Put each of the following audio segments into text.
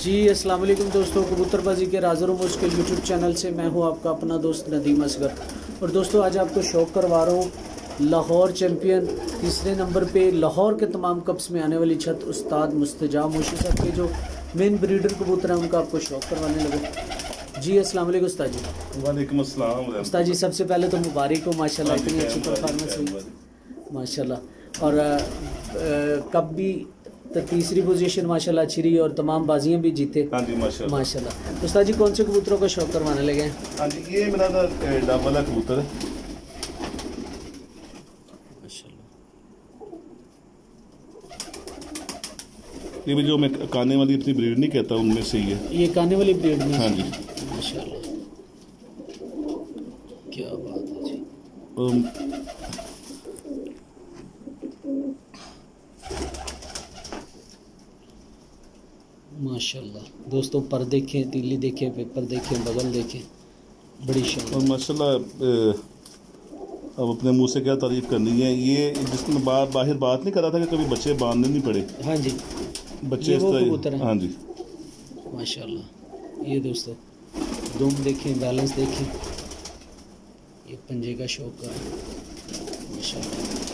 जी अस्सलाम वालेकुम दोस्तों, कबूतरबाजी के राज़ और मुझ के यूट्यूब चैनल से मैं हूं आपका अपना दोस्त नदीम असगर। और दोस्तों आज आपको शौक़ करवा रहा हूं लाहौर चैम्पियन तीसरे नंबर पे लाहौर के तमाम कप्स में आने वाली छत उस्ताद मुस्तजा मोशी साहब के जो मेन ब्रीडर कबूतर हैं उनका आपको शौक़ करवाने लगे। जी अस्सलाम वालेकुम उस्ताद जी। वालेकुम अस्सलाम उस्ताद जी, सबसे पहले तो मुबारक हो माशाल्लाह, इतनी अच्छी परफॉर्मेंस हुई माशाल्लाह। और कब भी तो तीसरी पोजीशन माशाल्लाह अच्छी रही और तमाम बाजियां भी जीते। हाँ जी माशाल्लाह। उस्ताद जी कौन से कबूतरों का शौक करवाने लगे? हाँ जी, ये मेरा ना डबल कबूतर है। ये भी जो मैं काने वाली अपनी ब्रीड नहीं कहता उनमें से ही है। ये काने वाली ब्रीड में? हाँ जी माशाल्लाह, क्या बात है जी। माशाल्लाह दोस्तों, पर देखें, तीली देखें, पेपर देखें, बगल देखें, बड़ी शान। और माशाल्लाह अब अपने मुंह से क्या तारीफ करनी है। ये जिसमें बाहर बात नहीं कर रहा था कि कभी बच्चे बांधने नहीं पड़े। हाँ जी, बच्चे वो कबूतर हैं। हाँ जी माशाल्लाह। ये दोस्तों दुम देखें, बैलेंस देखें, ये पंजे का शौक का माशाल्लाह।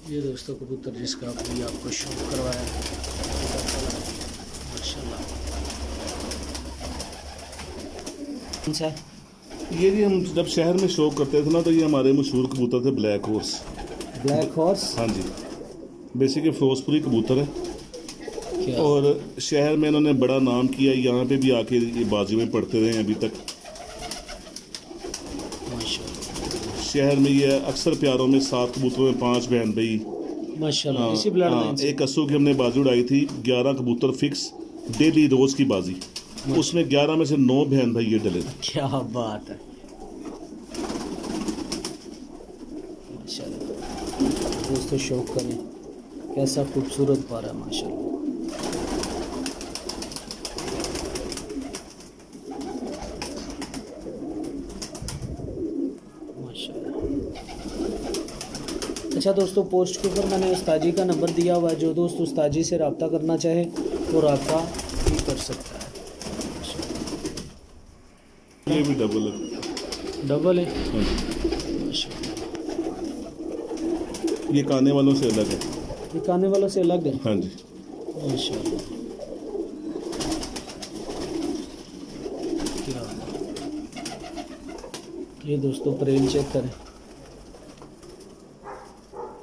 ये दोस्तों कबूतर जिसका अभी आपको शौक करवाया माशाल्लाह। कौन सा? ये भी हम जब शहर में शौक करते थे ना तो ये हमारे मशहूर कबूतर थे ब्लैक हॉर्स। Black horse? हाँ जी, बेसिकली फिरोजपुरी कबूतर है। क्या? और शहर में इन्होंने बड़ा नाम किया, यहाँ पे भी आके ये बाजी में पढ़ते रहे अभी तक। शहर में ये अक्सर प्यारों में 7 कबूतरों में 5 बहन भाई माशाल्लाह। इसी ब्लड लाइन से एक अस्सू की हमने बाजी उड़ाई थी, 11 कबूतर फिक्स डेली रोज की बाजी, उसमें 11 में से 9 बहन भाई ये डले थे। क्या बात है माशाल्लाह। दोस्तों शौक करें, कैसा खूबसूरत पारा है माशाल्लाह। अच्छा दोस्तों, पोस्ट के ऊपर मैंने उस्ताद जी का नंबर दिया हुआ है, जो दोस्त उस्ताद जी से रब्ता करना चाहे वो रब्ता भी कर सकता है। ये भी डबल है। डबल है? ये काने वालों से अलग है। ये काने वालों से अलग है? हाँ जी माशाल्लाह। क्या ये दोस्तों परेल चेक करें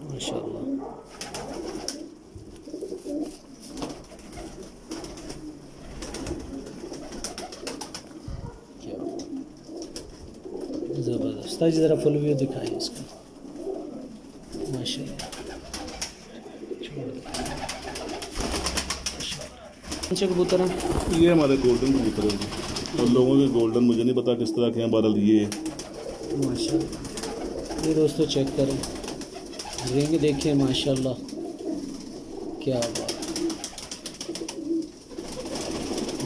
माशाल्लाह। क्या ज़बरदस्त। ज़रा फुल व्यू दिखाएं इसका माशाल्लाह। कौन से कबूतर हैं? ये हमारे गोल्डन कबूतर हैं और लोगों के गोल्डन मुझे नहीं पता किस तरह के हैं, बहरहाल ये माशाल्लाह। ये दोस्तों चेक करें, रिंग देखें माशाल्लाह, क्या बात,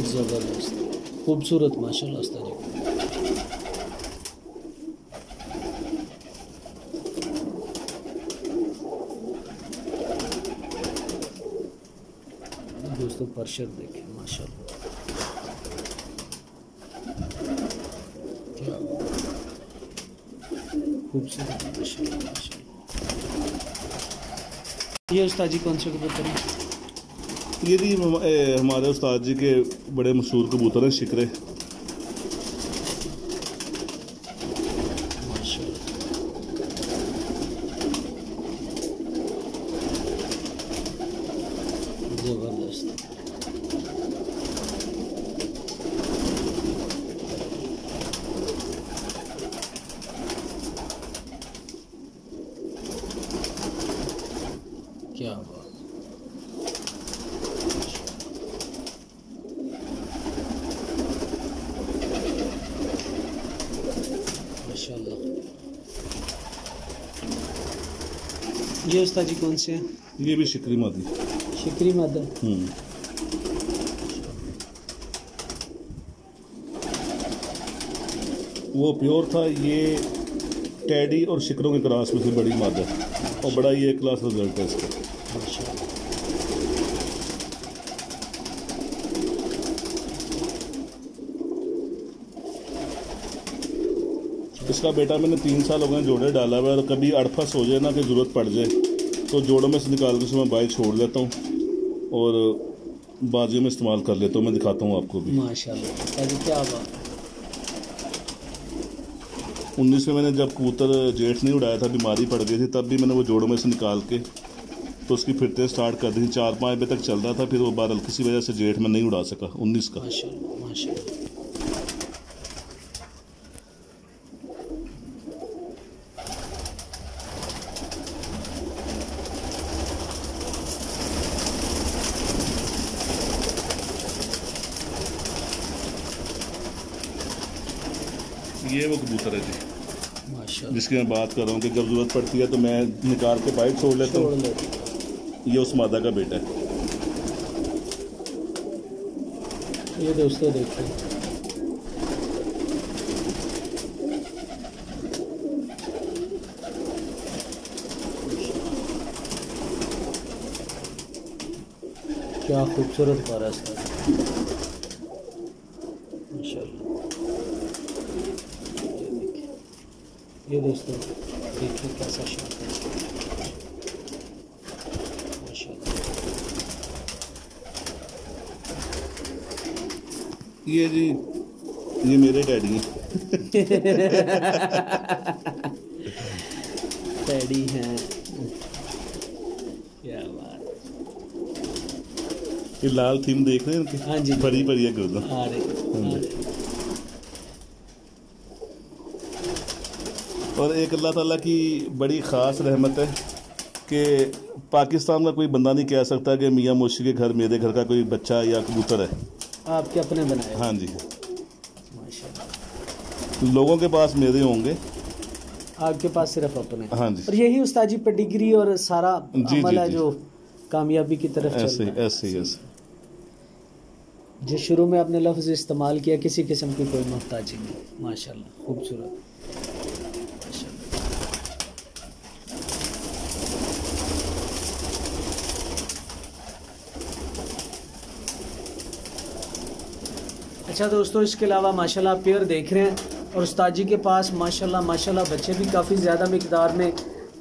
ज़बरदस्त खूबसूरत माशाल्लाह। उस्ताद जी दोस्तों परशर देखें माशाल्लाह, क्या खूबसूरत माशाल्लाह माशाल्लाह। ये उस्ताद जी कौन से कबूतर हैं? ये भी हमारे उस्ताद जी के बड़े मशहूर कबूतर हैं, शिकरे। ज़बरदस्त। क्या बात, माशाल्लाह। ये उस्ताद जी कौन से हैं? ये भी शिकरी मादी। शिकरी मादा? वो प्योर था, ये टैडी और शिकरों के क्रॉस में से बड़ी मादा और बड़ा ही एक क्लास रिजल्ट है इसका। माशाल्लाह। इसका बेटा मैंने 3 साल हो गए जोड़े डाला हुआ है, और कभी अड़फस हो जाए ना कि ज़रूरत पड़ जाए तो जोड़ों में से निकाल के उसमें बाइक छोड़ लेता हूँ और बाजियों में इस्तेमाल कर लेता हूँ। मैं दिखाता हूँ आपको भी। माशाल्लाह अभी क्या बात है। 19 में मैंने जब कबूतर जेठ नहीं उड़ाया था, बीमारी पड़ गई थी, तब भी मैंने वो जोड़ों में से निकाल के तो उसकी फिरते स्टार्ट कर दी थी। 4-5 बजे तक चल रहा था, फिर वो बादल किसी वजह से जेठ में नहीं उड़ा सका 19 का। माशाल्लाह माशाल्लाह। ये वो कबूतर है जी माशाल्लाह, जिसकी मैं बात कर रहा हूँ कि जब ज़रूरत पड़ती है तो मैं निकाल के बाइक छोड़ लेता हूँ। ये उस मादा का बेटा है। ये दोस्तों देखिए, क्या खूबसूरत पारस है माशाल्लाह। ये दोस्तों देखिए कैसा शौक है माशाल्लाह। ये जी ये मेरे डैडी हैं। डैडी हैं, क्या बात। ये लाल थीम देख रहे हैं इनकी? हाँ जी, भरी भरी है गुर्दा। आ रहे। और एक अल्लाह ताला की बड़ी ख़ास रहमत है कि पाकिस्तान का कोई बंदा नहीं कह सकता कि मियाँ मोशी के घर मेरे घर का कोई बच्चा या कबूतर है। आपके अपने बनाए? हाँ जी, माशाल्लाह। लोगों के पास मेरे होंगे, आपके पास सिर्फ अपने? हाँ जी। और यही उस्ताद जी पेडिग्री और सारा जी, अमल जी, है जी। जो कामयाबी की तरफ चल ऐसे रहा है। ऐसे ऐसे। जो शुरू में आपने लफ्ज़ इस्तेमाल किया, किसी किस्म की कोई मोहताजी नहीं, माशाल्लाह खूबसूरत माशाल्लाह। अच्छा दोस्तों, इसके अलावा माशाल्लाह आप पेयर देख रहे हैं और उस्ताद जी के पास माशाल्लाह माशाल्लाह बच्चे भी काफ़ी ज़्यादा मिकदार में,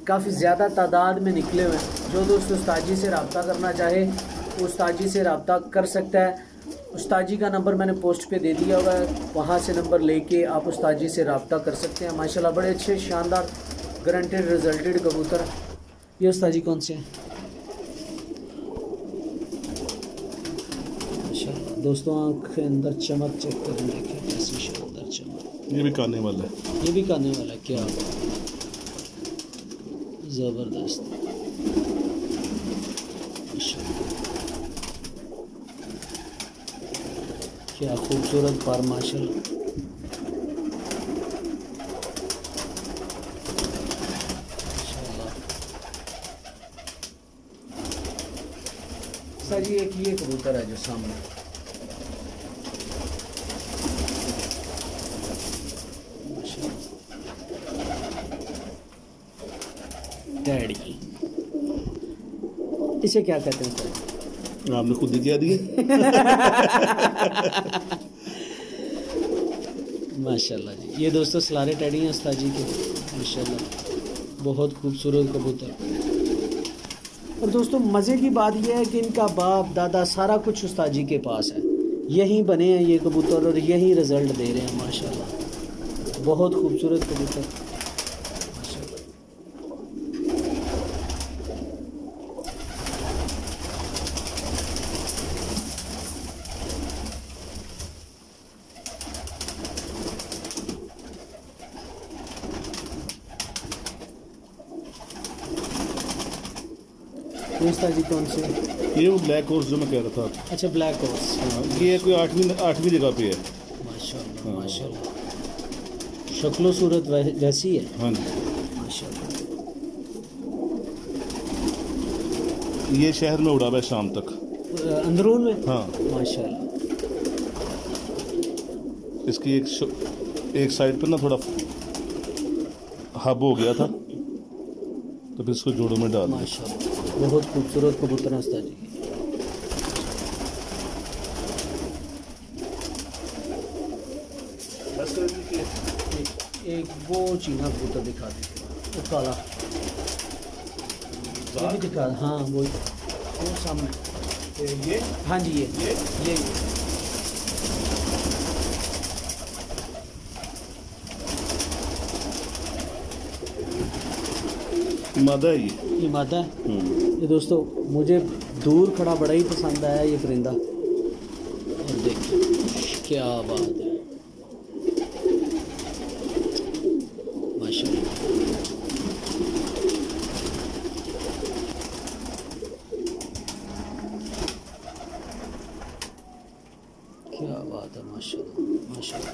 काफ़ी ज़्यादा तादाद में निकले हुए हैं। जो दोस्त उस्ताद जी से रब्ता करना चाहे वो उस्ताद जी से रब्ता कर सकता है। उस्ताद जी का नंबर मैंने पोस्ट पे दे दिया हुआ है, वहाँ से नंबर लेके आप उस्ताद जी से रब्ता कर सकते हैं। माशाल्लाह बड़े अच्छे शानदार गारंटेड रिजल्टेड कबूतर। ये उस्ताद जी कौन से हैं? माशाल्लाह दोस्तों, आँख के अंदर चमक चेक करें, देखिए कैसी शानदार चमक। ये भी खाने वाला है। ये भी खाने वाला है, क्या ज़बरदस्त माशाल्लाह। क्या खूबसूरत पार माशाल्लाह। सर जी एक ये कबूतर है जो सामने, डैडी, इसे क्या कहते हैं सर? आपने खुद ही कह दिए। माशाल्लाह जी। ये दोस्तों सलारे टैडी हैं उस्ताद जी के, माशाल्लाह बहुत खूबसूरत कबूतर। और दोस्तों मज़े की बात यह है कि इनका बाप दादा सारा कुछ उस्ताद जी के पास है, यहीं बने हैं ये कबूतर और यहीं रिज़ल्ट दे रहे हैं माशाल्लाह। बहुत खूबसूरत कबूतर माशाल्लाह। उस्ताद जी कौन से? ये वो ब्लैक हॉर्स जो मैं कह रहा था। अच्छा ब्लैक हॉर्स। ये कोई 8वीं जगह पे है। माशाल्लाह माशाल्लाह, शक्लो सूरत वैसी है। हाँ जी। माशाल्लाह। ये शहर में उड़ा हुआ है शाम तक। अंदरून में? हाँ। माशाल्लाह। इसकी एक साइड पर ना थोड़ा हब हो गया था, तो फिर इसको जोड़ों में डाल दें। माशाल्लाह बहुत खूबसूरत कबूतर है उस्ताद जी। एक वो चीना कबूतर दिखा दीजिए, वो काला ये भी दिखा। हाँ वो सामने ये हाँ जी ये मादा है ये मादा है। ये दोस्तों मुझे दूर खड़ा बड़ा ही पसंद आया ये परिंदा। और देखिए क्या बात है माशाल्लाह। क्या बात है माशाल्लाह माशाल्लाह।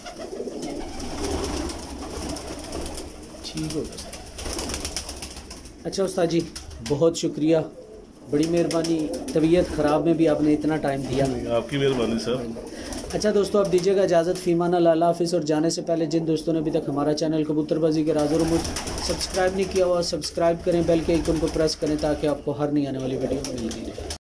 ठीक हो गया। अच्छा उस्ताद जी बहुत शुक्रिया, बड़ी मेहरबानी। तबीयत ख़राब में भी आपने इतना टाइम दिया, आपकी मेहरबानी सर। अच्छा दोस्तों अब दीजिएगा इजाज़त, फ़ीमाना अल्लाह हाफ़िज़। और जाने से पहले जिन दोस्तों ने अभी तक हमारा चैनल कबूतरबाजी के राज़ और रामूज़ सब्सक्राइब नहीं किया हुआ, सब्सक्राइब करें, बेल के आइकन को प्रेस करें ताकि आपको हर नई आने वाली वीडियो मिलती रहे।